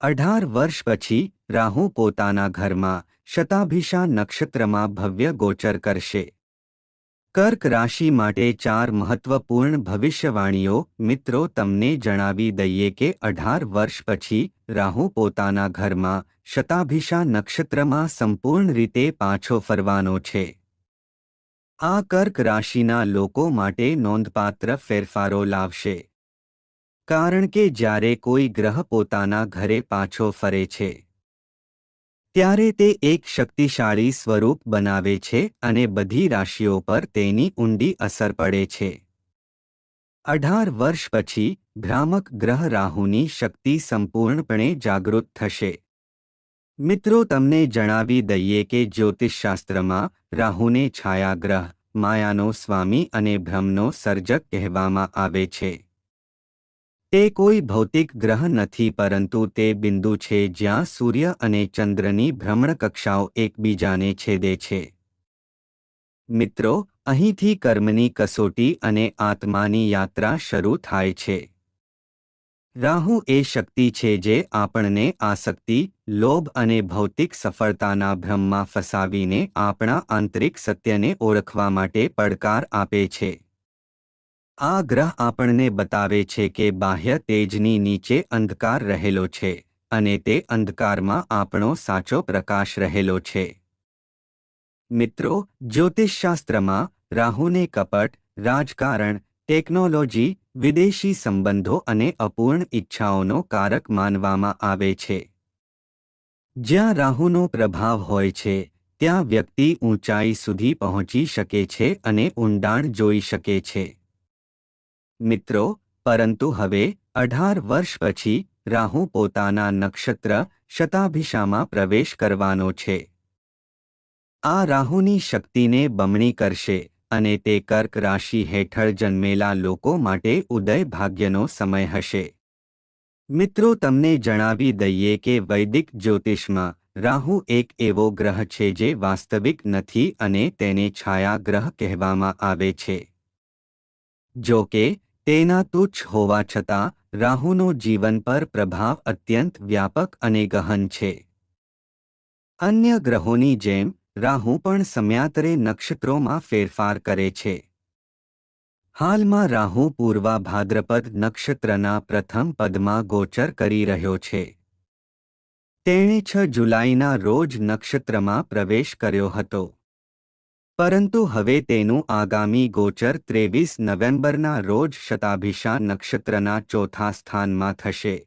18 વર્ષ પછી રાહુ પોતાના ઘરમાં શતાભિષા નક્ષત્રમાં ભવ્ય ગોચર કરશે। કર્ક રાશિ માટે 4 મહત્વપૂર્ણ ભવિષ્યવાણીઓ। મિત્રો, તમને જણાવી દઈએ કે 18 વર્ષ પછી રાહુ પોતાના ઘરમાં શતાભિષા નક્ષત્રમાં સંપૂર્ણ રીતે પાછો ફરવાનો છે। આ કર્ક રાશિના લોકો માટે નોંધપાત્ર ફેરફારો લાવશે, કારણ કે જ્યારે કોઈ ગ્રહ પોતાના ઘરે પાછો ફરે છે ત્યારે તે એક શક્તિશાળી સ્વરૂપ બનાવે છે અને બધી રાશિઓ પર તેની ઊંડી અસર પડે છે। 18 વર્ષ પછી ભ્રામક ગ્રહ રાહુની શક્તિ સંપૂર્ણપણે જાગૃત થશે। મિત્રો, તમને જણાવી દઈએ કે જ્યોતિષશાસ્ત્રમાં રાહુને છાયાગ્રહ, માયાનો સ્વામી અને ભ્રમનો સર્જક કહેવામાં આવે છે। તે કોઈ ભૌતિક ગ્રહ નથી, પરંતુ તે બિંદુ છે જ્યાં સૂર્ય અને ચંદ્રની ભ્રમણકક્ષાઓ એકબીજાને છેદે છે। મિત્રો, અહીંથી કર્મની કસોટી અને આત્માની યાત્રા શરૂ થાય છે। રાહુ એ શક્તિ છે જે આપણને આસક્તિ, લોભ અને ભૌતિક સફળતાના ભ્રમમાં ફસાવીને આપણા આંતરિક સત્યને ઓળખવા માટે પડકાર આપે છે। આ ગ્રહ આપણને બતાવે છે કે બાહ્ય તેજની નીચે અંધકાર રહેલો છે અને તે અંધકારમાં આપણો સાચો પ્રકાશ રહેલો છે। મિત્રો, જ્યોતિષશાસ્ત્રમાં રાહુને કપટ, રાજકારણ, ટેકનોલોજી, વિદેશી સંબંધો અને અપૂર્ણ ઈચ્છાઓનો કારક માનવામાં આવે છે। જ્યાં રાહુનો પ્રભાવ હોય છે ત્યાં વ્યક્તિ ઊંચાઈ સુધી પહોંચી શકે છે અને ઊંડાણ જોઈ શકે છે। મિત્રો, પરંતુ હવે 18 વર્ષ પછી રાહુ પોતાના નક્ષત્ર શતાભિષામાં પ્રવેશ કરવાનો છે। આ રાહુની શક્તિને બમણી કરશે અને તે કર્ક રાશિ હેઠળ જન્મેલા લોકો માટે ઉદય ભાગ્યનો સમય હશે। મિત્રો, તમને જણાવી દઈએ કે વૈદિક જ્યોતિષમાં રાહુ એક એવો ગ્રહ છે જે વાસ્તવિક નથી અને તેને છાયા ગ્રહ કહેવામાં આવે છે। જો કે, તેના તુચ્છ હોવા છતાં રાહુનો જીવન પર પ્રભાવ અત્યંત વ્યાપક અને ગહન છે। અન્ય ગ્રહોની જેમ રાહુ પણ સમયાંતરે નક્ષત્રોમાં ફેરફાર કરે છે। હાલમાં રાહુ પૂર્વા ભાદ્રપદ નક્ષત્રના પ્રથમ પદમાં ગોચર કરી રહ્યો છે। તેણે 6 જુલાઈના રોજ નક્ષત્રમાં પ્રવેશ કર્યો હતો, પરંતુ હવે તેનું આગામી ગોચર 23 નવેમ્બરના રોજ શતાભિષા નક્ષત્રના ચોથા સ્થાનમાં થશે।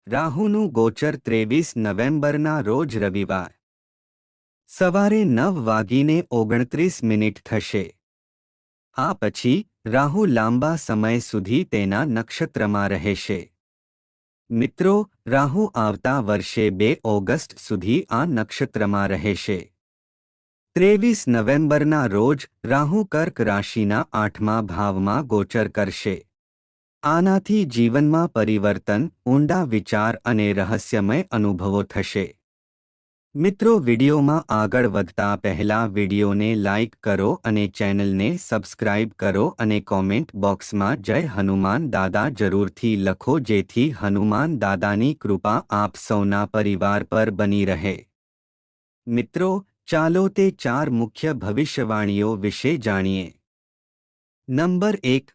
રાહુનું ગોચર 23 નવેમ્બરના રોજ રવિવાર સવારે 9:29 થશે। આ પછી રાહુ લાંબા સમય સુધી તેના નક્ષત્રમાં રહેશે। મિત્રો, રાહુ આવતા વર્ષે 2 ઓગસ્ટ સુધી આ નક્ષત્રમાં રહેશે। 23 નવેમ્બરના રોજ રાહુ કર્ક રાશિના 8મા ભાવમાં ગોચર કરશે। આનાથી જીવનમાં પરિવર્તન, ઊંડા વિચાર અને રહસ્યમય અનુભવો થશે। મિત્રો, વિડીયોમાં આગળ વધતા પહેલા વિડીયોને લાઇક કરો અને ચેનલને સબસ્ક્રાઇબ કરો અને કોમેન્ટ બોક્સમાં જય હનુમાન દાદા જરૂરથી લખો, જેથી હનુમાન દાદાની કૃપા આપ સૌના પરિવાર પર બની રહે। મિત્રો, ચાલો તે 4 મુખ્ય ભવિષ્યવાણીઓ વિશે જાણીએ। નંબર 1,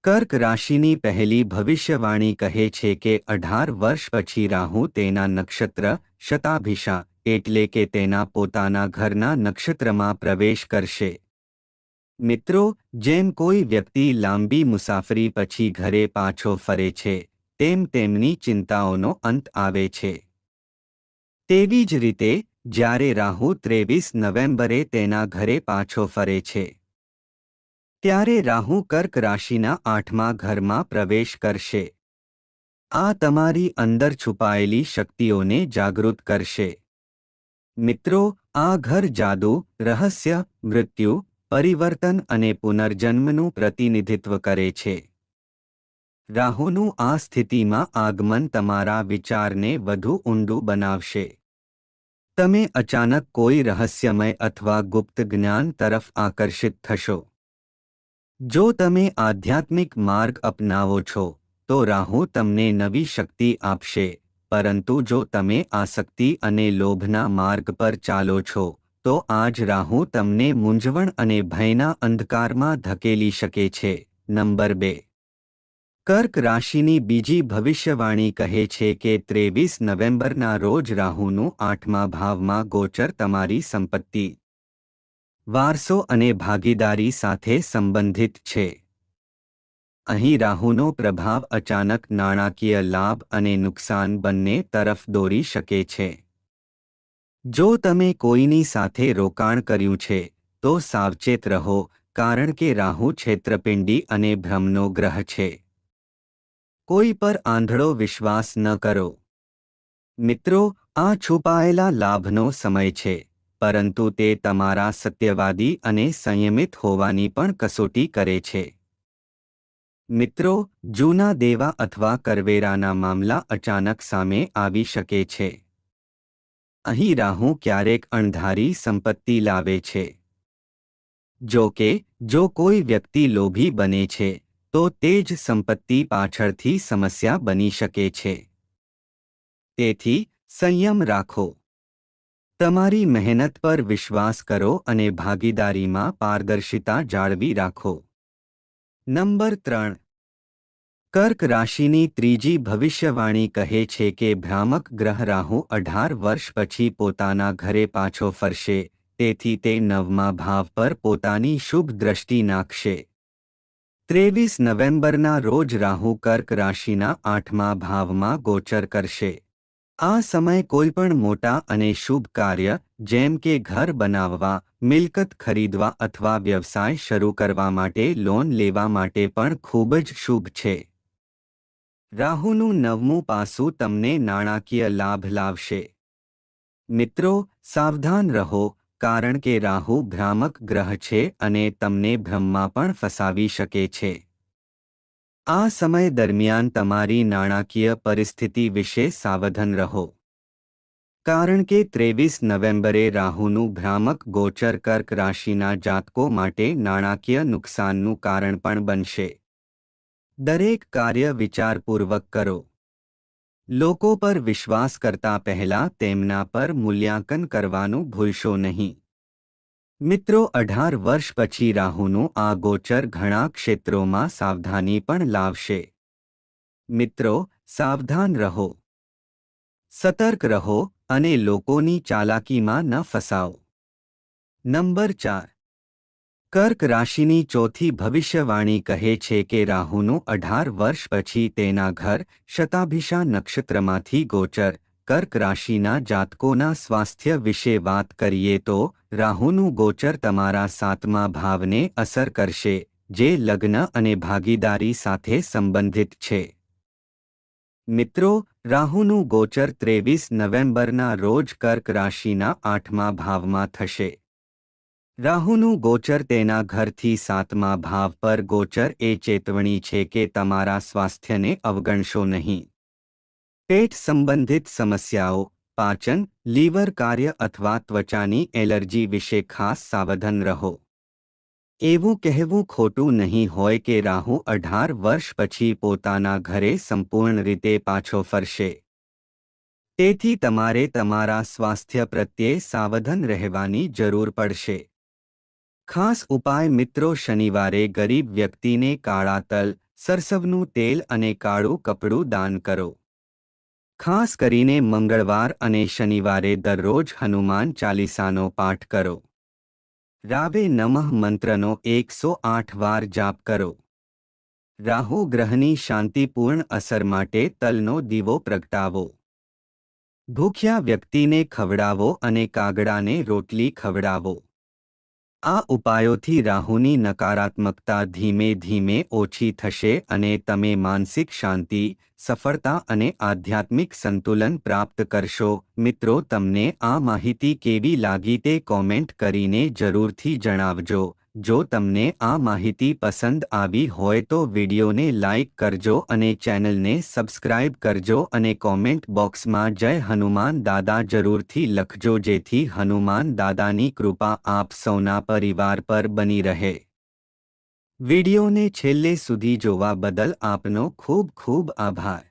કર્ક રાશિની પહેલી ભવિષ્યવાણી કહે છે કે 18 વર્ષ પછી રાહુ તેના નક્ષત્ર શતાભિષા એટલે કે તેના પોતાના ઘરના નક્ષત્રમાં પ્રવેશ કરશે। મિત્રો, જેમ કોઈ વ્યક્તિ લાંબી મુસાફરી પછી ઘરે પાછો ફરે છે તેમ તેમની ચિંતાઓનો અંત આવે છે। તેવી જ રીતે જ્યારે રાહુ 23 નવેમ્બરે તેના ઘરે પાછો ફરે છે ત્યારે રાહુ કર્ક રાશિના 8મા ઘરમાં પ્રવેશ કરશે। આ તમારી અંદર છુપાયેલી શક્તિઓને જાગૃત કરશે। મિત્રો, આ ઘર જાદુ, રહસ્ય, મૃત્યુ, પરિવર્તન અને પુનર્જન્મનું પ્રતિનિધિત્વ કરે છે। રાહુનું આ સ્થિતિમાં આગમન તમારા વિચારને વધુ ઊંડું બનાવશે। તમે અચાનક કોઈ રહસ્યમય અથવા ગુપ્ત જ્ઞાન તરફ આકર્ષિત થશો। જો તમે આધ્યાત્મિક માર્ગ અપનાવો છો તો રાહુ તમને નવી શક્તિ આપશે, પરંતુ જો તમે આસક્તિ અને લોભના માર્ગ પર ચાલો છો તો આજ રાહુ તમને મૂંઝવણ અને ભયના અંધકારમાં ધકેલી શકે છે. નંબર 2. કર્ક રાશિની બીજી ભવિષ્યવાણી કહે છે કે 23 નવેમ્બરના રોજ રાહુનું 8મા ભાવમાં ગોચર તમારી સંપત્તિ, વારસો અને ભાગીદારી સાથે સંબંધિત છે. અહીં રાહુનો પ્રભાવ અચાનક નાણાકીય લાભ અને નુકસાન બંને તરફ દોરી શકે છે. જો તમે કોઈની સાથે રોકાણ કર્યું છે તો સાવચેત રહો, કારણ કે રાહુ છેતરપિંડી અને ભ્રમનો ગ્રહ છે. કોઈ પર આંધળો વિશ્વાસ ન કરો. મિત્રો, આ છુપાયેલા લાભનો સમય છે, પરંતુ તે તમારા સત્યવાદી અને સંયમિત હોવાની પણ કસોટી કરે છે. મિત્રો, જૂના દેવા અથવા કરવેરાના મામલા અચાનક સામે આવી શકે છે. અહીં રાહુ ક્યારેક અણધારી સંપત્તિ લાવે છે. જો કે, જો કોઈ વ્યક્તિ લોભી બને છે તો તે જ સંપત્તિ પાછળથી સમસ્યા બની શકે છે. તેથી સંયમ રાખો. તમારી મહેનત પર વિશ્વાસ કરો અને ભાગીદારીમાં પારદર્શિતા જાળવી રાખો. નંબર 3. કર્ક રાશિની ત્રીજી ભવિષ્યવાણી કહે છે કે ભ્રામક ગ્રહ રાહુ 18 વર્ષ પછી પોતાના ઘરે પાછો ફરશે, તેથી તે 9મા ભાવ પર પોતાની શુભ દ્રષ્ટિ નાખશે. 23 નવેમ્બરના રોજ રાહુ કર્ક રાશિના 8મા ભાવમાં ગોચર કરશે. આ સમય કોઈપણ મોટા અને શુભ કાર્ય, જેમ કે ઘર બનાવવા, મિલકત ખરીદવા અથવા વ્યવસાય શરૂ કરવા માટે લોન લેવા માટે પણ ખૂબ જ શુભ છે. રાહુનું 9મું પાસું તમને નાણાકીય લાભ લાવશે. મિત્રો, સાવધાન રહો, કારણ કે રાહુ ભ્રામક ગ્રહ છે અને તમને ભ્રમમાં પણ ફસાવી શકે છે. આ સમય દરમિયાન તમારી નાણાકીય પરિસ્થિતિ વિશે સાવધાન રહો, કારણ કે 23 નવેમ્બરે રાહુનું ભ્રામક ગોચર કર્ક રાશિના જાતકો માટે નાણાકીય નુકસાનનું કારણ પણ બનશે. દરેક કાર્ય વિચારપૂર્વક કરો. લોકો પર વિશ્વાસ કરતા પહેલા તેમના પર મૂલ્યાંકન કરવાનું ભૂલશો નહીં. મિત્રો, 18 વર્ષ પછી રાહુનું આ ગોચર ઘણા ક્ષેત્રોમાં સાવધાની પણ લાવશે. મિત્રો, સાવધાન રહો, સતર્ક રહો અને લોકોની ચાલાકીમાં ન ફસાઓ. નંબર 4. કર્ક રાશિની ચોથી ભવિષ્યવાણી કહે છે કે રાહુનું 18 વર્ષ પછી તેના ઘર શતાભિષા નક્ષત્રમાંથી ગોચર. કર્ક રાશિના જાતકોના સ્વાસ્થ્ય વિશે વાત કરીએ તો રાહુનું ગોચર તમારા 7મા ભાવને અસર કરશે, જે લગ્ન અને ભાગીદારી સાથે સંબંધિત છે. મિત્રો, રાહુનું ગોચર 23 નવેમ્બરના રોજ કર્ક રાશિના 8મા ભાવમાં થશે. રાહુનું ગોચર તેના ઘરથી 7મા ભાવ પર ગોચર એ ચેતવણી છે કે તમારા સ્વાસ્થ્યને અવગણશો નહીં. પેટ સંબંધિત સમસ્યાઓ, પાચન, લીવર કાર્ય અથવા ત્વચાની એલર્જી વિશે ખાસ સાવધાન રહો. એવું કહેવું ખોટું નહીં હોય કે રાહુ 18 વર્ષ પછી પોતાના ઘરે સંપૂર્ણ રીતે પાછો ફરશે. તેથી તમારે તમારા સ્વાસ્થ્ય પ્રત્યે સાવધાન રહેવાની જરૂર પડશે. ખાસ ઉપાય મિત્રો, શનિવારે ગરીબ વ્યક્તિને કાળા તલ, સરસવનું તેલ અને કાળું કપડું દાન કરો. ખાસ કરીને મંગળવાર અને શનિવારે દરરોજ હનુમાન ચાલીસાનો પાઠ કરો. રાવે નમઃ મંત્રનો 108 વાર જાપ કરો. રાહુ ગ્રહની શાંતિપૂર્ણ અસર માટે તલનો દીવો પ્રગટાવો. ભૂખ્યા વ્યક્તિને ખવડાવો અને કાગડાને રોટલી ખવડાવો. આ ઉપાયોથી રાહુની નકારાત્મકતા ધીમે ધીમે ઓછી થશે અને તમે માનસિક શાંતિ, સફળતા અને આધ્યાત્મિક સંતુલન પ્રાપ્ત કરશો. મિત્રો, તમને આ માહિતી કેવી લાગી તે કોમેન્ટ કરીને જરૂરથી જણાવજો. જો તમને આ માહિતી પસંદ આવી હોય તો વિડીયોને લાઇક કરજો અને ચેનલને સબસ્ક્રાઇબ કરજો અને કોમેન્ટ બોક્સમાં જય હનુમાન દાદા જરૂરથી લખજો, જેથી હનુમાન દાદાની કૃપા આપ સૌના પરિવાર પર બની રહે. વિડીયોને છેલ્લે સુધી જોવા બદલ આપનો ખૂબ ખૂબ આભાર.